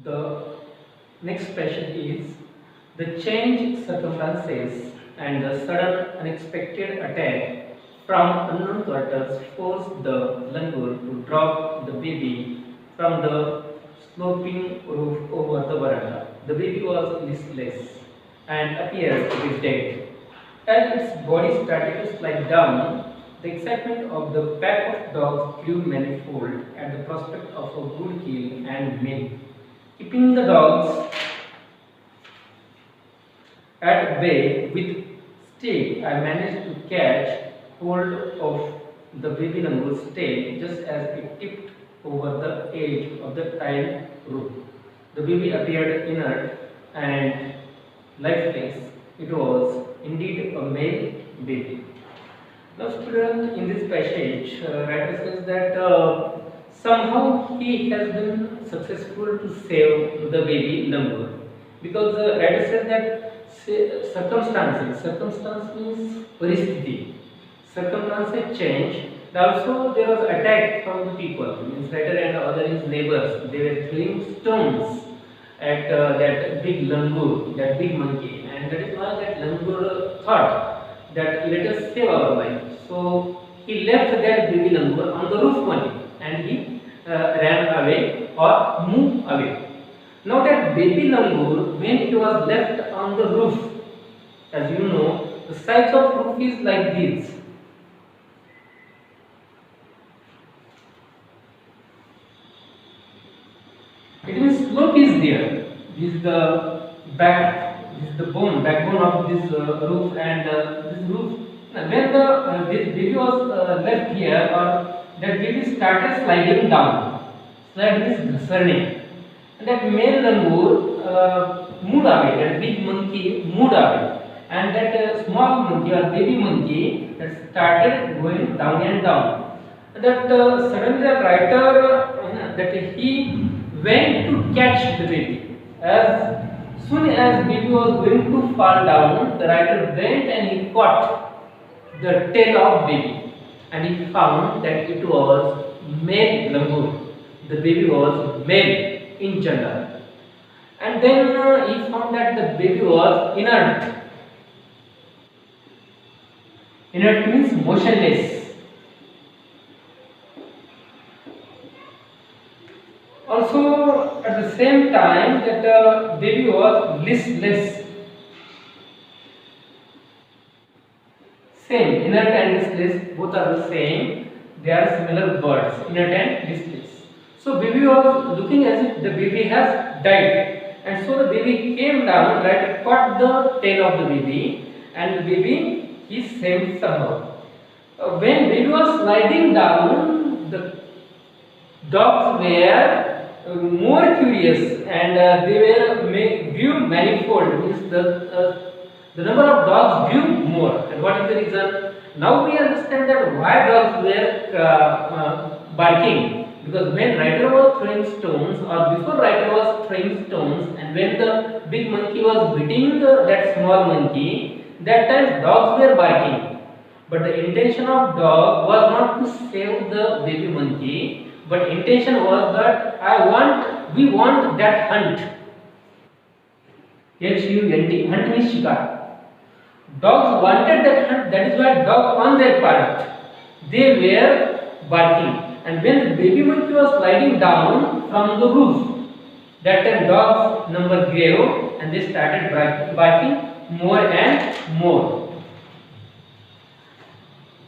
The next question is the changed circumstances and the sudden unexpected attack from unknown quarters forced the langur to drop the baby from the sloping roof over the veranda. The baby was listless and appeared to be dead. As its body started to slide down, the excitement of the pack of dogs grew manifold at the prospect of a good kill and meal. Keeping the dogs at bay with stick, I managed to catch hold of the baby langur's tail just as it tipped over the edge of the tiled roof. The baby appeared inert and lifeless. It was indeed a male baby. Now, student, in this passage, writer says that somehow he has been successful to save the baby langur, because the writer says that circumstance means paristhiti. Circumstances change. And also, there was attack from the people. Means writer and other his neighbors. They were throwing stones at that big langur, that big monkey, and that is why that langur thought that let us save our life. So he left that baby langur on the roof only, and he ran away or moved away. Now that baby langur, when it was left on the roof, as you know, the size of roof is like this. It means slope is there. This is the this is the backbone of this roof, and this roof. When this baby was left here, or that baby started sliding down. Slide means discerning. And that male langur moved away. That big monkey moved away, and that small monkey or baby monkey that started going down and down. That suddenly the writer that he went to catch the baby. As soon as baby was going to fall down, the writer went and he caught the tail of baby, and he found that it was male langur. The baby was male in gender, and then he found that the baby was inert. Inert means motionless. Also, at the same time, that the baby was listless. Same, inert and listless, both are the same. They are similar words, inert and listless. So baby was looking as if the baby has died, and so the baby came down, right, caught the tail of the baby, and the baby is saved somehow. When baby was sliding down, the dogs were more curious, and they were grew manifold. Means the number of dogs grew more. And what is the reason? Now we understand that why dogs were barking. Because when writer was throwing stones, or before writer was throwing stones, and when the big monkey was beating that small monkey, that time dogs were barking. But the intention of dog was not to save the baby monkey, but intention was that we want that hunt. H-U-N-T, hunt means shikar. Dogs wanted that hunt, that is why dog on their part, they were barking. And when the baby monkey was sliding down from the roof, that time dogs number grew, and they started barking more and more.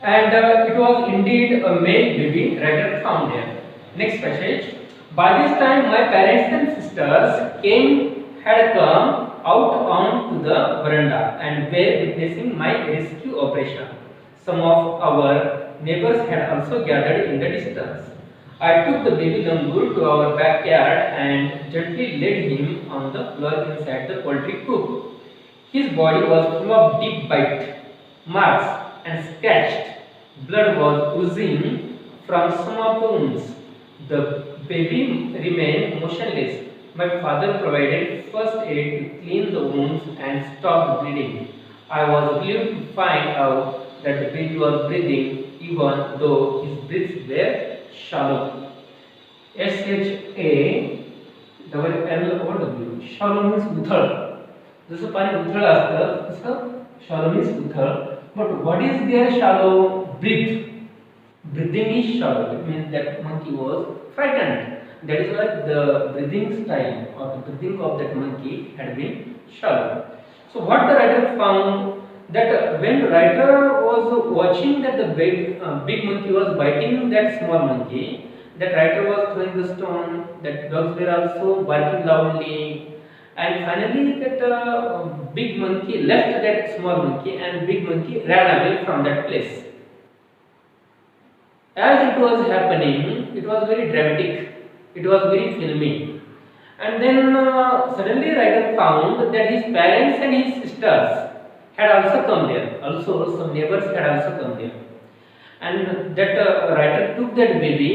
And it was indeed a male baby writer found there. Next passage. By this time, my parents and sisters had come out onto the veranda and were witnessing my rescue operation. Some of our neighbors had also gathered in the distance. I took the baby langur to our backyard and gently laid him on the floor inside the poultry coop. His body was full of deep bite marks and scratched. Blood was oozing from some of the wounds. The baby remained motionless. My father provided first aid to clean the wounds and stop bleeding. I was relieved to find out that the baby was breathing even though his breaths were shallow. SHA SHALLOW. Shallow means उथळ. जसं पाणी उथळ असतं तसं shallow means उथळ. But what is there shallow? Breathe. Breathing is shallow. It means that monkey was frightened. That is why the breathing style or the breathing of that monkey had been shallow. So what the writer found, that when writer was watching that the big monkey was biting that small monkey, that writer was throwing the stone, that dogs were also barking loudly, and finally that big monkey left that small monkey and big monkey ran away from that place. As it was happening, it was very dramatic, it was very filmy. And then suddenly writer found that his parents and his sisters had also come there. Also some neighbors had also come there. And that writer took that baby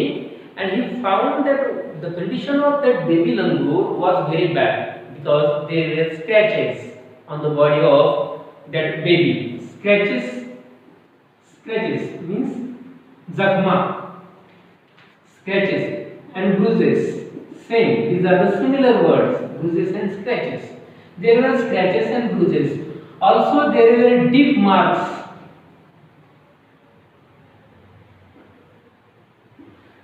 and he found that the condition of that baby langur was very bad because there were scratches on the body of that baby. Scratches means zakhma, scratches and bruises. Same, these are the similar words, bruises and scratches. There were scratches and bruises. Also, there were deep marks.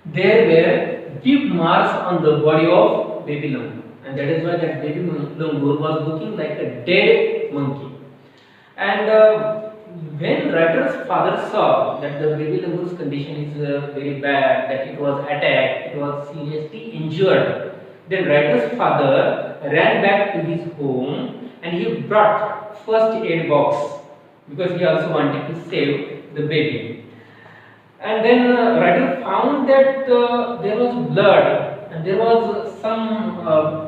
There were deep marks on the body of baby langur, and that is why that baby langur was looking like a dead monkey. And when writer's father saw that the baby langur's condition is very bad, that it was attacked, it was seriously injured, then writer's father ran back to his home and he brought first aid box because he also wanted to save the baby. And then writer found that there was blood and there was some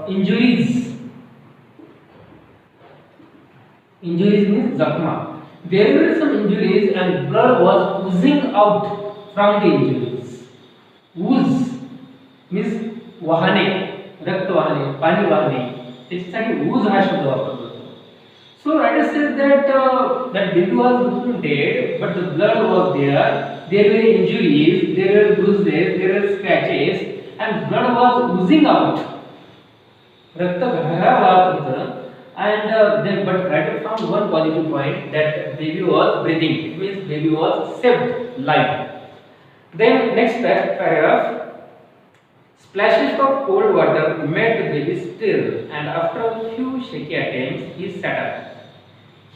injuries. Injuries means zakhma. There were some injuries and blood was oozing out from the injuries. Ooze means वाहने, रक्त वाहने, पाणी वाहने, त्याच्यासाठी ooze हा शब्द वापरला जातो. So writer says that that baby was looking dead, but the blood was there. There were injuries, there were bruises, there were scratches, and blood was oozing out. रक्त बाहेर वाहत होतं. And then, but writer found one positive point, that baby was breathing. It means baby was saved life. Then next paragraph, splashes of cold water made the baby still, and after a few shaky attempts, he sat up.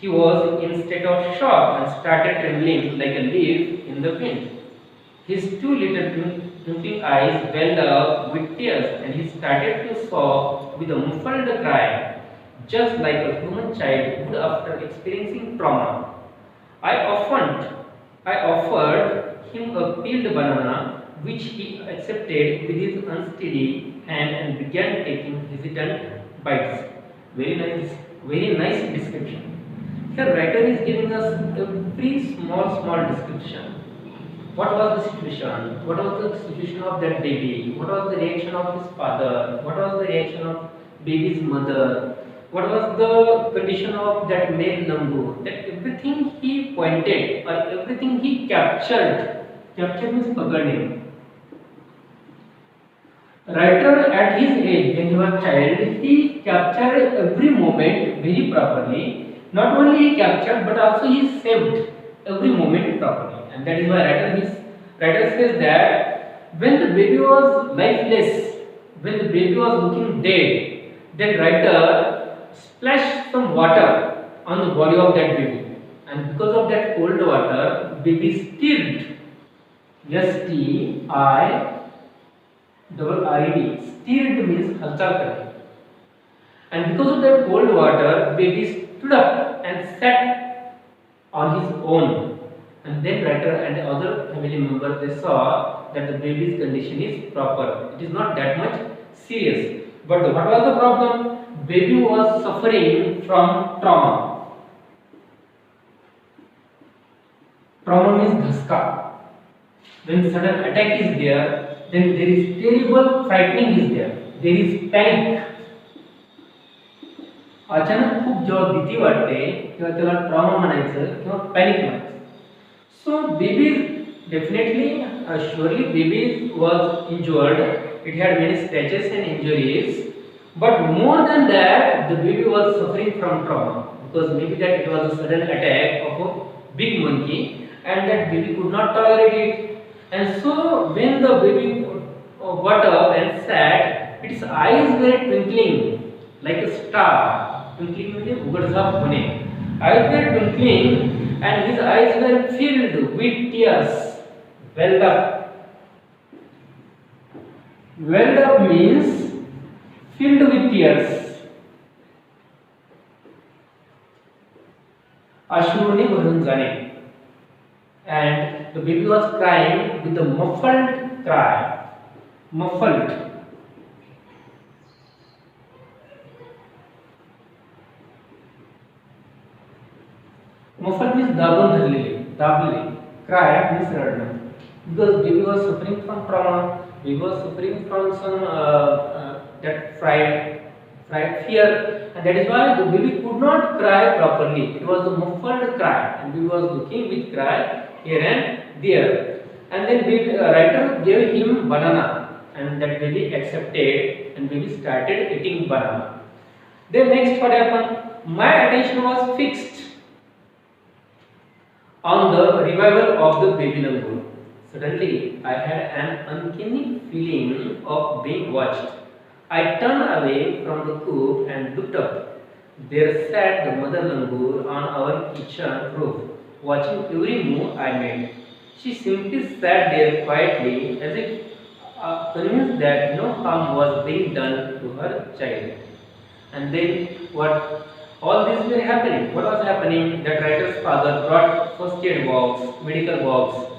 He was in state of shock and started trembling like a leaf in the wind. His two little twinkling eyes welled up with tears, and he started to sob with a muffled cry, just like a human child would after experiencing trauma. I offered him a peeled banana, which he accepted with his unsteady hand and began taking hesitant bites. Very nice description. Here writer is giving us a very small description. What was the situation? What was the situation of that baby? What was the reaction of his father? What was the reaction of baby's mother? What was the condition of that male langur? That everything he pointed or everything he captured. Captured means pakadne. Writer at his age, when he was a child, he captured every moment very properly. Not only he captured, but also he saved every moment properly. And that is why writer says that when the baby was lifeless, when the baby was looking dead, then writer splashed some water on the body of that baby. And because of that cold water, baby stirred. STIRRED. Stirred means halchal karna. And because of that cold water, baby stood up and sat on his own. And then writer and other family members, they saw that the baby's condition is proper. It is not that much serious. But what was the problem? Baby was suffering from trauma. Trauma means dhaska. When sudden attack is there, then there is terrible frightening is there. There is panic. अचानक खूप जेव्हा भीती वाटते तेव्हा त्याला trauma म्हणायचं किंवा panic म्हणायचं. So baby definitely, surely baby was injured. It had many scratches and injuries. But more than that, the baby was suffering from trauma because maybe that it was a sudden attack of a big monkey and that baby could not tolerate it. And so when the baby got up and sat, its eyes were twinkling like a star. Twinkling means उघडझाप होणे. Eyes were twinkling and his eyes were filled with tears. Welled up. Welled up means filled with tears. अश्रूने भरून जाणे. And the baby was crying with a muffled cry. Muffled. Muffled means दाबून धरलेले, दाबलेले. Cry means रडणं. Because baby was suffering from trauma. Baby was suffering from some that fright fear, and that is why the baby could not cry properly. It was a muffled cry, and baby was looking with cry here and there. And then baby, writer gave him banana, and that baby accepted, and baby started eating banana. Then next what happened? My attention was fixed on the revival of the baby langur. Suddenly, I had an uncanny feeling of being watched. I turned away from the coop and looked up. There sat the mother langur on our kitchen roof, watching every move I made. She simply sat there quietly, as if convinced that no harm was being done to her child. And then what? All this were happening. What was happening? That writer's father brought first aid box, medical box,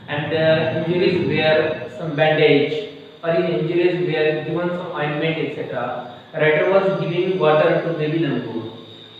and the injuries were some bandage, or his injuries were given some ointment, etc. Writer was giving water to baby langur.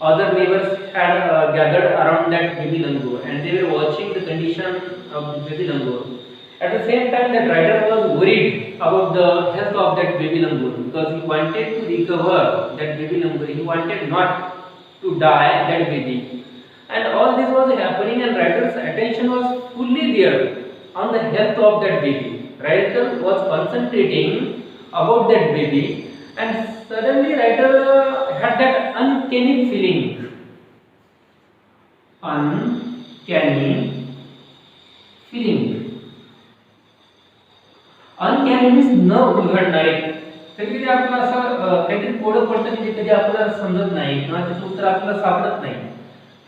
Other neighbors had gathered around that baby langur, and they were watching the condition of the baby langur. At the same time, that writer was worried about the health of that baby langur because he wanted to recover that baby langur. He wanted not to die that baby. And all this was happening, and writer's attention was fully there on the health of that baby. Writer was concentrating about that baby, and suddenly writer had that uncanny feeling. Uncanny feeling. Uncanny means न उलगडणारे. कधी कधी आपल्याला असं काहीतरी कोडं पडतं की कधी आपल्याला समजत नाही किंवा त्याचं उत्तर आपल्याला सापडत नाही.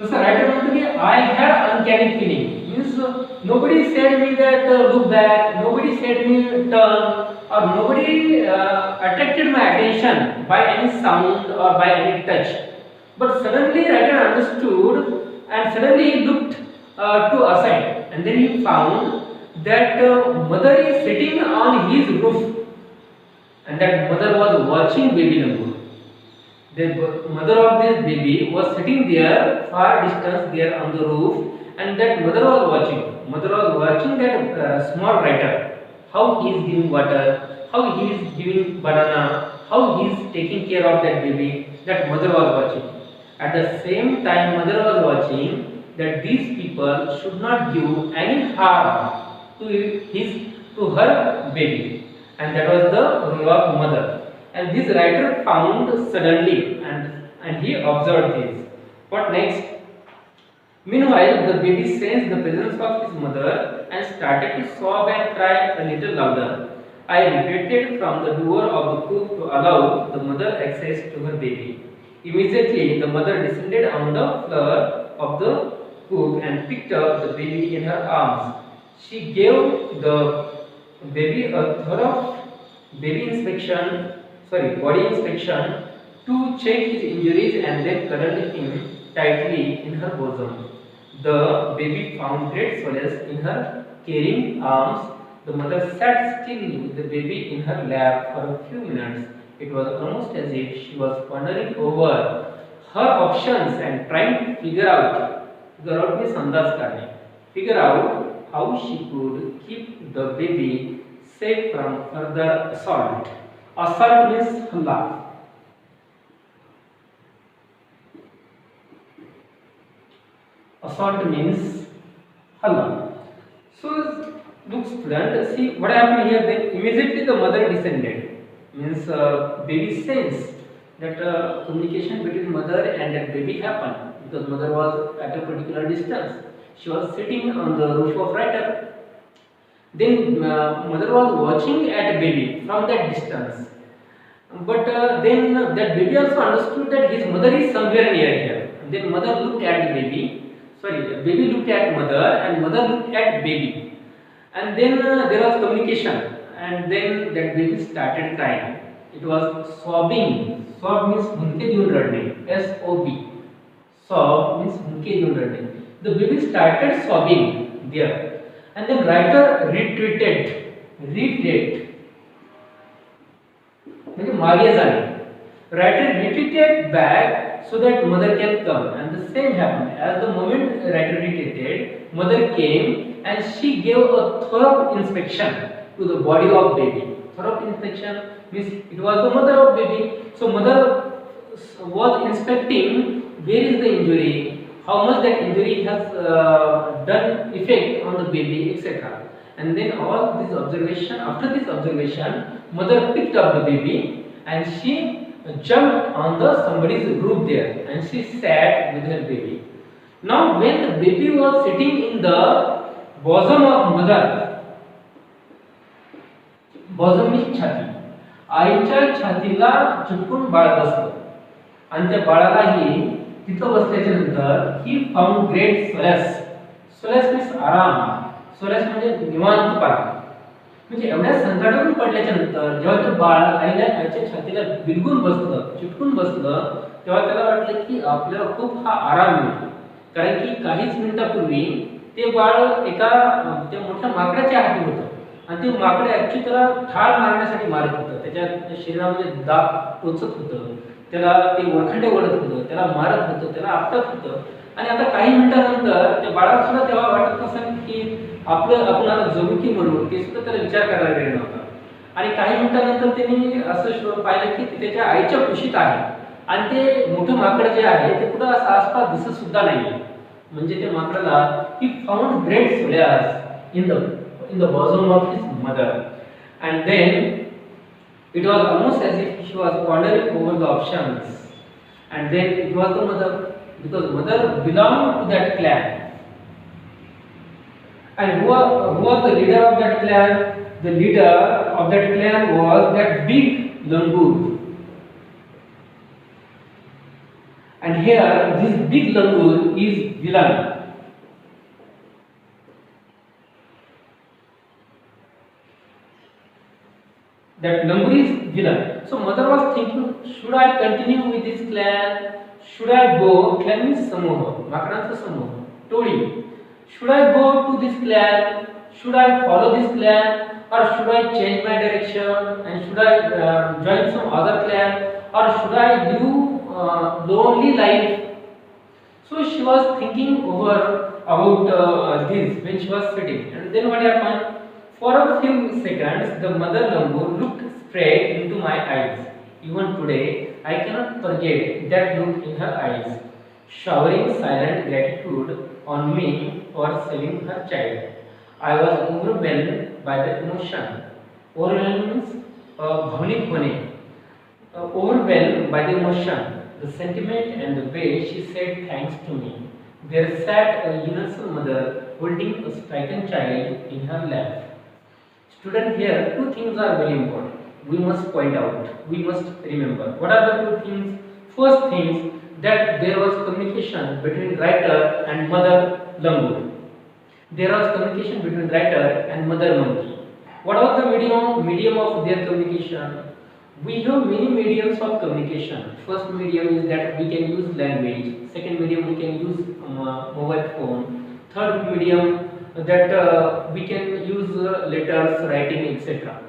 तसं रायटर म्हणतो की I had uncanny feeling means nobody said me that look back, nobody said me turn, or nobody attracted my attention by any sound or by any touch. But suddenly writer understood, and suddenly he looked to aside, and then he found that mother is sitting on his roof, and that mother was watching baby langur. The mother of this baby was sitting there far distance there on the roof, and that mother was watching. Mother was watching that small writer, how he is giving water, how he is giving banana, how he is taking care of that baby. That mother was watching. At the same time, mother was watching that these people should not give any harm to her baby, and that was the role of mother. And this writer found suddenly, and he observed this. What next? Meanwhile, the baby sensed the presence of his mother and started to sob and cry a little louder. I retreated from the door of the coop to allow the mother access to her baby. Immediately, the mother descended on the floor of the coop and picked up the baby in her arms. She gave the baby a thorough body inspection to check his injuries, and then cuddled him tightly in her bosom. The baby found great solace in her caring arms. The mother sat still with the baby in her lap for a few minutes. It was almost as if she was pondering over her options and trying to figure out means अंदाज करणे, figure out how she could keep the baby safe from further assault. Assault means हल्ला. Assault means halla. So look student, see what happened here. Then immediately the mother descended, means baby sensed that communication between mother and that baby happened because mother was at a particular distance. She was sitting on the roof of writer. Then mother was watching at baby from that distance. But then that baby also understood that his mother is somewhere near here. And then mother looked at the baby. Sorry, baby looked at mother and mother looked at baby. And then there was communication. And then that baby started crying. It was sobbing. Sob means hunke देऊन रडणे. S-O-B. Sob means hunke देऊन रडणे. The baby started sobbing there. And then writer retreated. म्हणजे मागे जाणे. Writer retreated back so that mother can come, and the same happened. As the moment writer retreated, mother came and she gave a thorough inspection to the body of baby. Thorough inspection means it was the mother of baby. So mother was inspecting where is the injury, how much that injury has done effect on the baby, etc. And then all this observation, after this observation, mother picked up the baby and she jumped on the somebody's roof there and she sat with her baby. Now when the baby was sitting in the bosom of mother, bosom means छाती, आईच्या छातीला चिटकून बाळ बसलं आणि त्या बाळालाही तिथं बसल्याच्या नंतर ही found great सोलॅस. सोलॅस means आराम. सोलॅस म्हणजे निवांतपणा. म्हणजे एवढ्या संकटातून पडल्याच्या नंतर जेव्हा ते बाळ आईच्या छातीला बिलगून बसलं, चिटकून बसलं, तेव्हा त्याला वाटलं की आपल्याला खूप हा आराम मिळतो. कारण की काहीच मिनिटापूर्वी ते बाळ एका त्या मोठ्या माकडाच्या हाती होतं आणि ते माकड ॲक्च्युली त्याला ठार मारण्यासाठी मारत होतं. त्याच्या शरीरामध्ये दाब टोचत होतं, त्याला ते वरखंडे ओढत होतं, त्याला मारत होतं, त्याला आपटत होतं. आणि आता काही मिनिटानंतर त्या बाळाला सुद्धा तेव्हा वाटत असेल की आपण आता जगू की म्हणून ते सुद्धा त्याला विचार करायला वेळ नव्हता. आणि काही मिनिटानंतर त्यांनी असं पाहिलं की ते त्याच्या आईच्या कुशीत आहे आणि ते मोठं माकड जे आहे ते कुठं असं आसपास दिसत सुद्धा नाही. म्हणजे त्या माकडाला ही found great solace in the bosom of his mother. And then it was almost as if she was pondering over the options. And then it was the mother, because mother belonged to that clan. And who was the leader of that clan? The leader of that clan was that big langur. And here this big langur is villain. That langur is villain. So mother was thinking, should I continue with this clan? Should I go? Clan means samoha, माकडांचा समूह, टोळी. Should I go to this clan? Should I follow this clan? Or should I change my direction? And should I join some other clan? Or should I live lonely life? So she was thinking over about this when she was sitting. And then what happened? For a few seconds, the mother langur looked straight into my eyes. Even today, I cannot forget that look in her eyes, showering silent gratitude on me for saving her child. I was overwhelmed by the emotion. Overwhelmed means bhavnik hone. Overwhelmed by the emotion, the sentiment, and the way she said thanks to me. There sat a innocent mother holding a stricken child in her lap. Student, here two things are very important. We must point out, we must remember. What are the two things? First thing, that there was communication between writer and mother langur. There was communication between writer and mother monkey. What was the medium of their communication? We have many mediums of communication. First medium is that we can use language. Second medium we can use mobile phone. Third medium that we can use letters, writing, etc.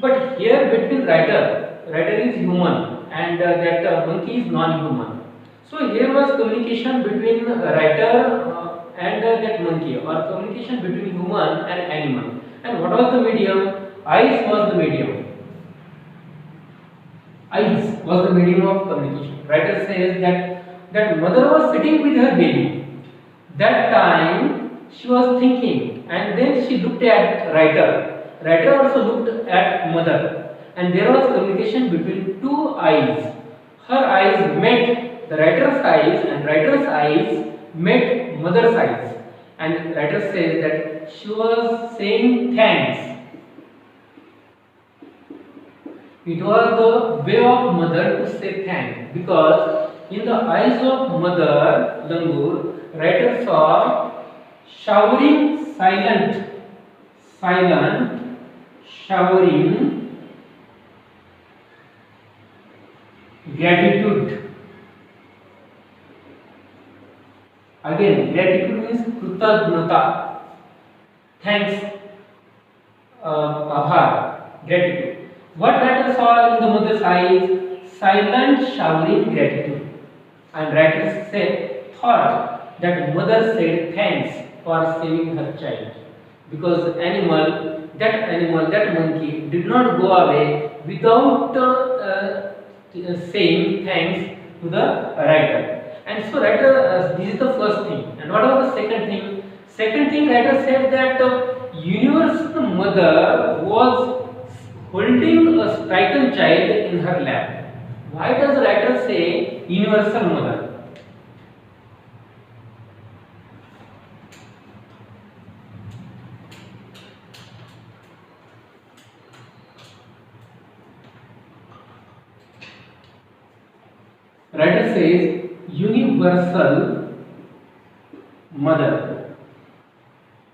But here between writer is human and that monkey is non-human. So here was communication between writer and that monkey, or communication between human and animal. And what was the medium? Eyes was the medium. Eyes was the medium of communication. Writer says that mother was sitting with her baby. That time she was thinking, and then she looked at writer. Writer also looked at mother, and there was communication between two eyes, her eyes met the writer's eyes, and writer's eyes met mother's eyes, and writer says that she was saying thanks. It was the way of mother to say thanks, because in the eyes of mother Langur, writer saw showering showering gratitude. Again, gratitude means krutagnata, thanks, abhar, gratitude. What writer saw in the mother's eyes? Silent showering gratitude. And writer thought that mother said thanks for saving her child, because that monkey did not go away without saying thanks to the writer. And so writer, this is the first thing. And what was the second thing? Second thing, writer said that universal mother was holding a stricken child in her lap. Why does the writer say universal mother? Writer says universal mother.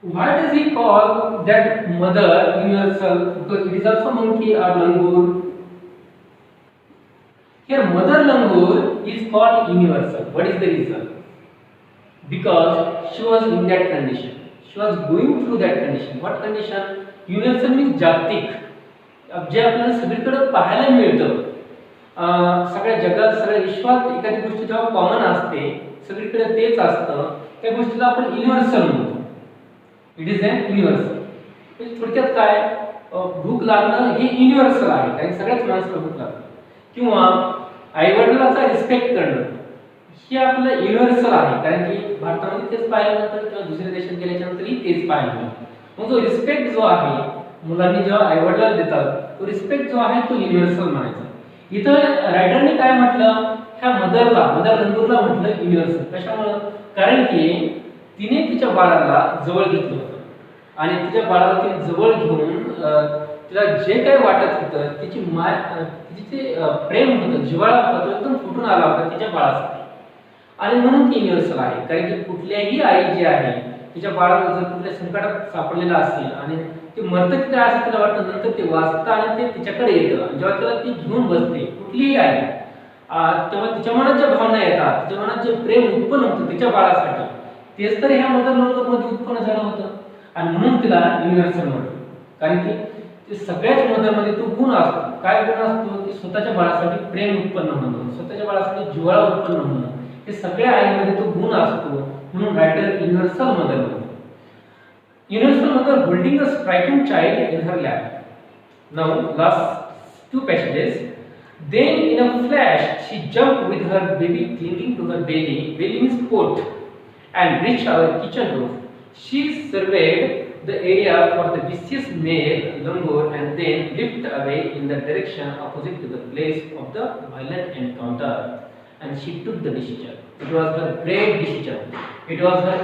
Why does he call that mother universal? Because it is also monkey or langur. Here mother langur is called universal. What is the reason? Because she was in that condition. She was going through that condition. What condition? Universal means जागतिक. अब जे आपल्याला सगळीकडे पाहायला मिळतं, सगळ्या जगात सगळ्या विश्वात एखादी गोष्ट जेव्हा कॉमन असते, सगळीकडे तेच असतं, त्या गोष्टीला आपण युनिव्हर्सल म्हणतो. It is an universal. थोडक्यात काय, भूक लागणं हे युनिव्हर्सल आहे, कारण सगळ्याच माणसाला भूक लागते. किंवा आईवडिलांचा रिस्पेक्ट करणं हे आपलं युनिव्हर्सल आहे, कारण की भारतामध्ये तेच पाहायला मिळतं किंवा दुसऱ्या देशात गेल्याच्यानंतरही तेच पाहायला मिळतं. मग जो रिस्पेक्ट जो आहे मुलांनी जेव्हा आईवडिलांना देतात, तो रिस्पेक्ट जो आहे तो युनिव्हर्सल म्हणायचा. इथं रायटरने काय म्हटलं, ह्या मदर लंगूरला म्हटलं युनिव्हर्सल. कशामुळं? कारण की तिने तिच्या बाळाला जवळ घेतलं होतं, आणि तिच्या बाळाला तिने जवळ घेऊन तिला जे काही वाटत होतं, तिची तिचे प्रेम होतं, जिव्हाळा होता, तो एकदम फुटून आला होता तिच्या बाळासाठी. आणि म्हणून ती युनिव्हर्सल आहे. कारण की कुठल्याही आई जी आहे तिच्या बाळाला जर कुठल्या संकटात सापडलेला असेल आणि ते मरतं की काय असं तिला वाटतं, नंतर ते वाचतं आणि ते तिच्याकडे येतं. जेव्हा तिला ती घेऊन बसते कुठलीही आई, तेव्हा तिच्या मनात ज्या भावना येतात, तिच्या मनात जे प्रेम उत्पन्न होतं तिच्या बाळासाठी, तेच तर ह्या मदर लंगूरमध्ये उत्पन्न झालं होतं. आणि म्हणून तिला युनिव्हर्सल म्हणतो. कारण की ते सगळ्याच मदरमध्ये तो गुण असतो. काय गुण असतो? की स्वतःच्या बाळासाठी प्रेम उत्पन्न होणं, स्वतःच्या बाळासाठी जिव्हाळा उत्पन्न होणं, हे सगळ्या आईमध्ये तो गुण असतो. म्हणून रायटर युनिव्हर्सल मदर म्हणतो. Universal mother holding a stricken child in her lap. Now, last two passages. Then, in a flash, she jumped with her baby clinging to her belly. Belly means coat, and reached our kitchen roof. She surveyed the area for the vicious male langur and then leaped away in the direction opposite to the place of the violent encounter. And she took the decision. It was her great decision. It was her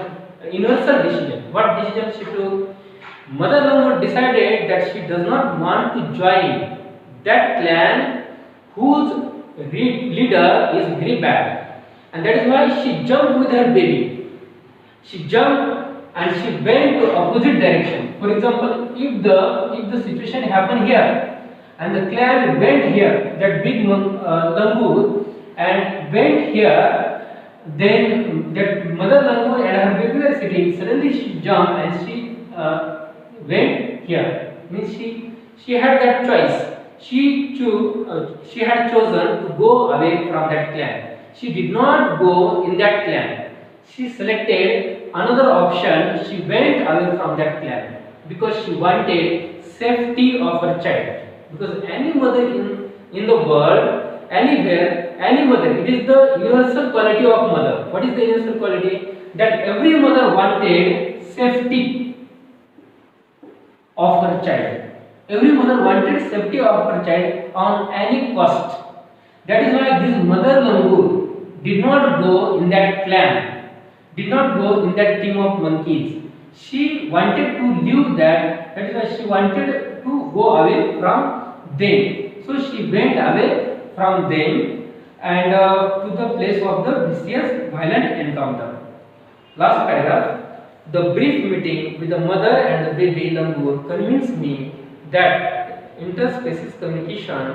universal decision. What decision she took? Mother Langur decided that she does not want to join that clan whose leader is very bad, and that is why she jumped with her baby. She jumped and she went to opposite direction. For example, if the situation happened here and the clan went here, that big Langur and went here, then that mother langur and her baby were sitting. Suddenly she jumped and she went here. Means she had that choice. She had chosen to go away from that clan. She did not go in that clan. She selected another option. She went away from that clan because she wanted safety of her child. Because any mother in the world, anywhere, any mother, it is the universal quality of mother. What is the universal quality? That every mother wanted safety of her child. Every mother wanted safety of her child on any cost. That is why this mother langur did not go in that clan, did not go in that team of monkeys. She wanted to leave that. That is why she wanted to go away from them. So she went away from them and to the place of the vicious violent encounter. Last paragraph. The brief meeting with the mother and the baby langur convinced me that interspecies communication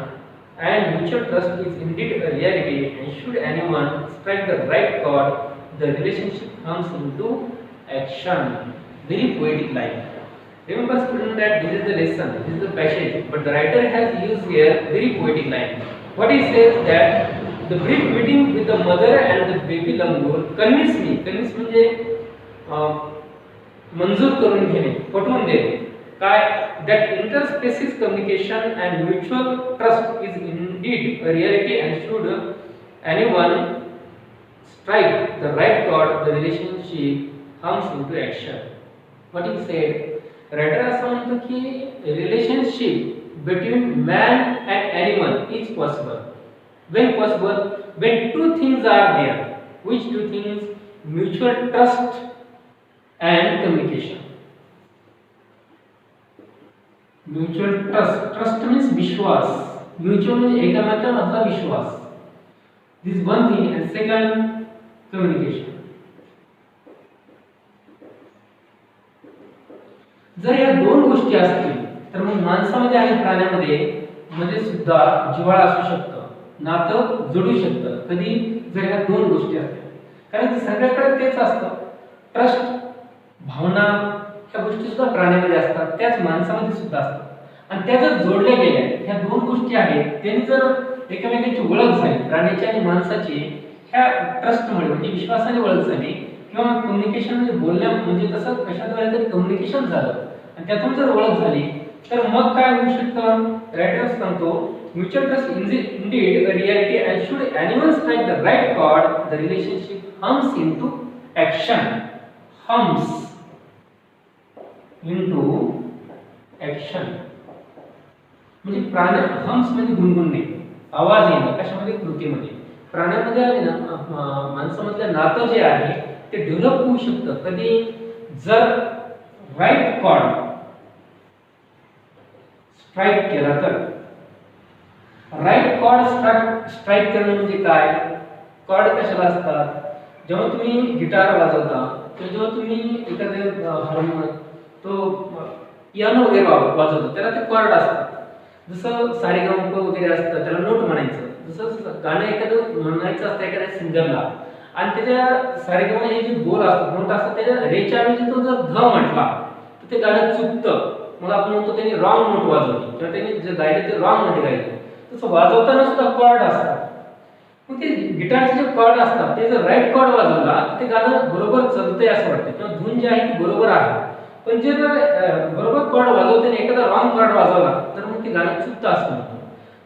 and mutual trust is indeed a reality, and should anyone strike the right chord, the relationship comes into action. Very poetic line. Remember, student, that this is the lesson, this is the passage, but the writer has used here very poetic line. What he says that the brief meeting with the mother and the baby langur convinced me. Convince म्हणजे मंजूर करून घेणे, पटवून देणे. काय? That interspecies communication and mutual trust is indeed a reality, and should anyone strike the right chord, the relationship comes into action. What he said, writer असं म्हणतो की relationship between man and animal is possible. When possible? When two things are there. Which two things? Mutual trust and communication. Mutual trust. Trust means विश्वास. Mutual means एकमेकांमधला विश्वास. This is one thing, and second, communication. जर या दोन गोष्टी असतील तर मग माणसामध्ये आणि प्राण्यामध्ये मध्ये सुद्धा जिव्हाळा असू शकतं, नातं जोडू शकतं. कधी जर या दोन गोष्टी असतील, कारण की सगळ्याकडे तेच असतं. ट्रस्ट, भावना, ह्या गोष्टी सुद्धा प्राण्यामध्ये असतात, त्याच माणसामध्ये सुद्धा असतात. आणि त्या जर जोडल्या गेल्या, ह्या दोन गोष्टी आहेत, त्यांनी जर एकमेकांची ओळख झाली, प्राण्याची आणि माणसाची, ह्या ट्रस्टमुळे म्हणजे विश्वासाने ओळख झाली, किंवा कम्युनिकेशन म्हणजे बोलण्या म्हणजे तसं कशाद्वारे तरी कम्युनिकेशन झालं आणि त्यातून जर ओळख झाली, तर मग काय होऊ शकतं? रायटर सांगतो, mutual trust indeed a reality, and should anyone strike the right chord, the relationship hums into action. Hums into action म्हणजे प्राण, हम्स म्हणजे गुणगुणणे, आवाज येणे. कशामध्ये? कृतीमध्ये. प्राण्यामध्ये आले ना, माणसामधलं नातं जे आहे ते डेव्हलप होऊ शकतं कधी? जर राईट कॉर्ड स्ट्राईक केला तर. राईट कॉर्ड स्ट्राईक करणं म्हणजे काय? कॉर्ड कशाला असतात? जेव्हा तुम्ही गिटार वाजवता किंवा जेव्हा तुम्ही एखाद्या हार्मोनियम, तो पियानो वगैरे वाजवतो, त्याला ते कॉर्ड असतात. जसं सारेगमप वगैरे असतं, त्याला नोट म्हणायचं. जसं गाणं एखादं म्हणायचं असतं एखाद्या सिंगरला, आणि त्याच्या सारेगम हे जे बोल असतात, नोट असतात, त्याच्या रेच्या ऐवजी तो जर ध म्हटला तर ते गाणं चुकतं. मग आपण म्हणतो त्यांनी रॉंग नोट वाजवली किंवा त्यांनी जे गायले ते रॉंग मध्ये गायले. तसं वाजवताना सुद्धा कॉर्ड असतात. मग ते गिटारचे जे कॉर्ड असतात ते जर राईट कॉर्ड वाजवला तर ते गाणं बरोबर चालतंय असं वाटतं, किंवा धून जी आहे ती बरोबर आहे. पण जे बरोबर कॉर्ड वाजवताना एखादा रॉंग कॉर्ड वाजवला तर मग ते गाणं चुकतं असं म्हणतो.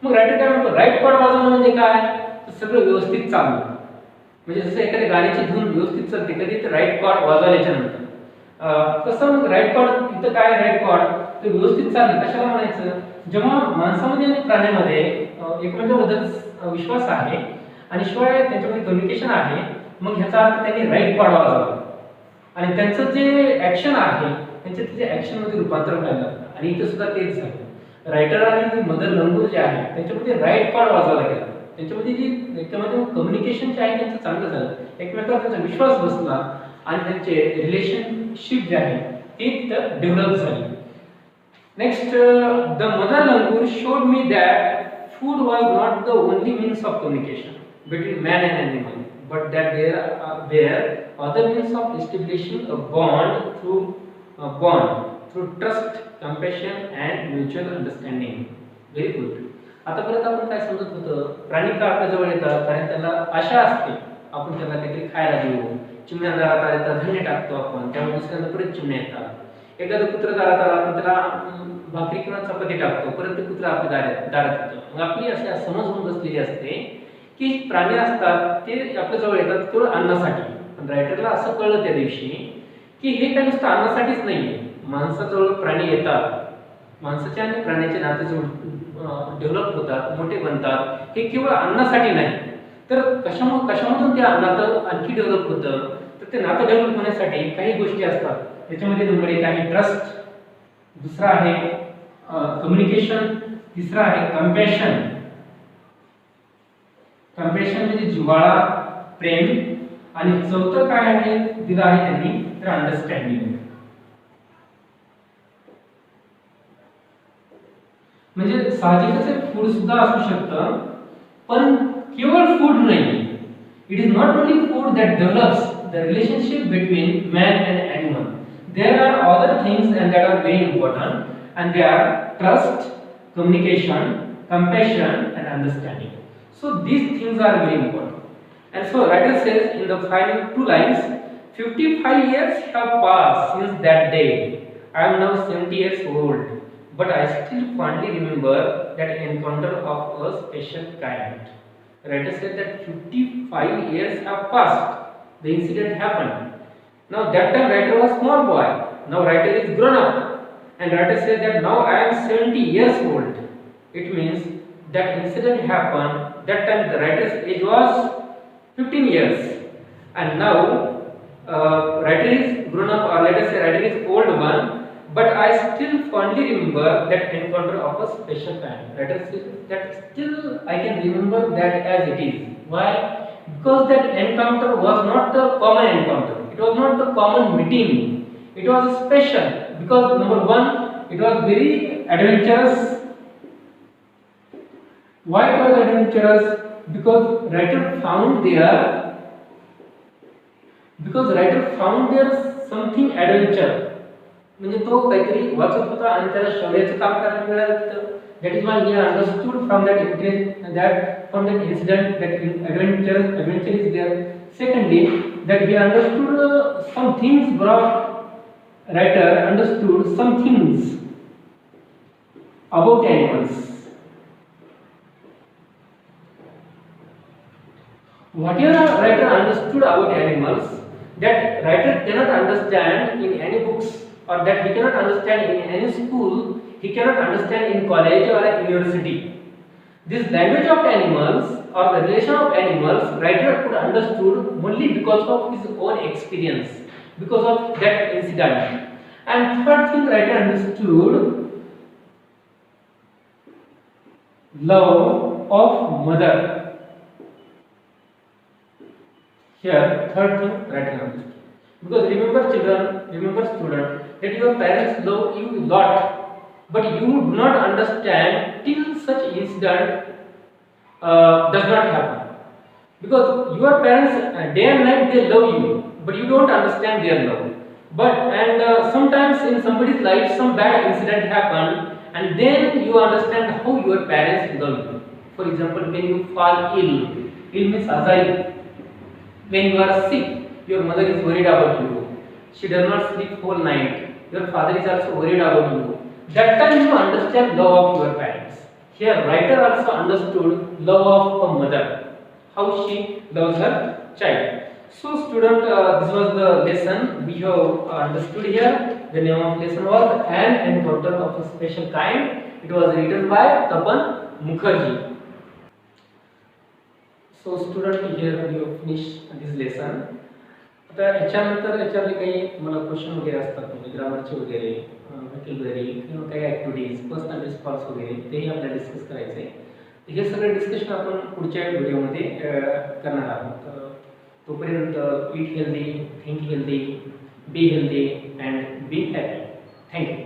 मग रायटर काय म्हणतो? राईट कॉर्ड वाजवणं म्हणजे काय? तर सगळं व्यवस्थित चालणं. म्हणजे जसं एखाद्या गाण्याची धून व्यवस्थित चालते कधी, तर राईट कॉर्ड वाजवल्याच्या नंतर. तसं मग राईट कॉर्ड इथं काय? राईट कॉर्ड ते व्यवस्थित चालणे कशाला म्हणायचं? जेव्हा माणसामध्ये आणि प्राण्यामध्ये एकमेकांबद्दल विश्वास आहे आणि शिवाय त्यांच्यामध्ये कम्युनिकेशन आहे, मग ह्याचा अर्थ त्यांनी राईट कॉर्ड वाजवला आणि त्यांचं जे ऍक्शन आहे त्यांच्या त्याच्या ऍक्शनमध्ये रूपांतर व्हायला लागलं. आणि इथं सुद्धा तेच झालं. रायटर आणि मदर लंगूर जे आहे त्यांच्यामध्ये राईट कॉर्ड वाजवला गेला. त्यांच्यामध्ये जी त्यामध्ये कम्युनिकेशन जे आहे त्यांचं चांगलं झालं, एकमेकांवर त्यांचा विश्वास बसला आणि त्यांचे रिलेशनशिप जे आहे ते डेव्हलप झाली. Next, the mother langur showed me that food was not the only means of communication between man and animal, but that there were other means of establishing a bond through trust, compassion and mutual understanding. Very good. आतापर्यंत आपण काय समजत होतं? प्राणी का आपल्या जवळ येतात? कारण त्यांना आशा असते आपण त्यांना काहीतरी खायला देऊ. चिमण्या दारात आले तर धान्य टाकतो आपण, त्यामुळे दुसऱ्यांदा परत चिमण्या येतात. एखादं कुत्रं दारात आला आपण त्याला भाकरी किंवा चपाती टाकतो, परत ते कुत्रं आपल्या दारात येतं. मग आपली अशी समज होऊन बसलेली असते की प्राणी असतात ते आपल्या जवळ येतात केवळ अन्नासाठी. पण रायटरला असं कळलं त्या दिवशी की हे काही नुसतं अन्नासाठीच नाहीये. माणसाजवळ प्राणी येतात माणसाचे आणि प्राण्याचे नाते डेव्हलप होतात, मोठे बनतात, हे केवळ अन्नासाठी नाही, तर कशामधून ते नातं आणखी डेव्हलप होतं, तर ते नातं डेव्हलप होण्यासाठी काही गोष्टी असतात. त्याच्यामध्ये नंबर 1 आहे ट्रस्ट, दुसरा आहे कम्युनिकेशन, तिसरा आहे कंपॅशन. कंपॅशन म्हणजे जिव्हाळा, प्रेम, आणि चौथं काय आहे दिलं आहे त्यांनी, तर अंडरस्टँडिंग. म्हणजे साहजिकच फूड सुद्धा असू शकतं, पण केवळ फूड नाही. It is not only food that develops the relationship between man and animal. There are other things and that are very important, and they are trust, communication, compassion, and understanding. So these things are very important. And so writer says in the final 2 lines, 55 years have passed since that day. I am now 70 years old, but I still fondly remember that encounter of a special kind. Writer said that 55 years have passed. The incident happened. Now that time writer was small boy. Now writer is grown up. And writer says that now I am 70 years old. It means that incident happened. That time the writer's age was 15 years, and now writer is grown up, or let us say writer is old one. But I still fondly remember that encounter of a special kind. Writer says that still I can remember that as it is. Why? Because that encounter was not the common encounter. It was not the common meeting. It was special. Because number 1, it was very adventurous. Why it was adventurous? Because writer found there something adventure. म्हणजे तो काहीतरी वाचत होता आणि त्याला शौर्याचं काम करायला मिळालं. That is why he understood from that incident that adventure is there. Secondly, that he understood some things brought. Writer understood some things about animals. Whatever writer understood about animals, that writer cannot understand in any books, or that he cannot understand in any school, he cannot understand in college or a university. This language of animals, or the relation of animals, writer could understood only because of his own experience, because of that incident. And third thing, writer understood love of mother. Here third thing writer understood, because remember children, remember student, that your parents love you a lot, but you do not understand till such incident does not happen. Because your parents day and night they love you, but you don't understand their love. But sometimes in somebody's life some bad incident happen, and then you understand how your parents love you. For example, when you fall ill means azai. When you are sick, your mother is worried about you. She does not sleep whole night. Your father is also worried about you. That time you understand love of your parents. Here writer also understood love of a mother, how she loves her child. So student, this was the lesson we have understood here. The name of lesson was An Encounter of a Special Kind. It was written by Tapan Mukherjee. So student, here we have finished this lesson. आता याच्यानंतर याच्यातले काही मला question वगैरे असतात, म्हणजे ग्रामरचे वगैरे, vocabulary किंवा काही ॲक्टिव्हिटीज, पर्सनल रिस्पॉन्स वगैरे, तेही आपल्याला डिस्कस करायचे आहे. हे सगळे डिस्कशन आपण पुढच्या व्हिडिओमध्ये करणार आहोत. तोपर्यंत eat healthy, think healthy, be healthy and be happy. Thank you.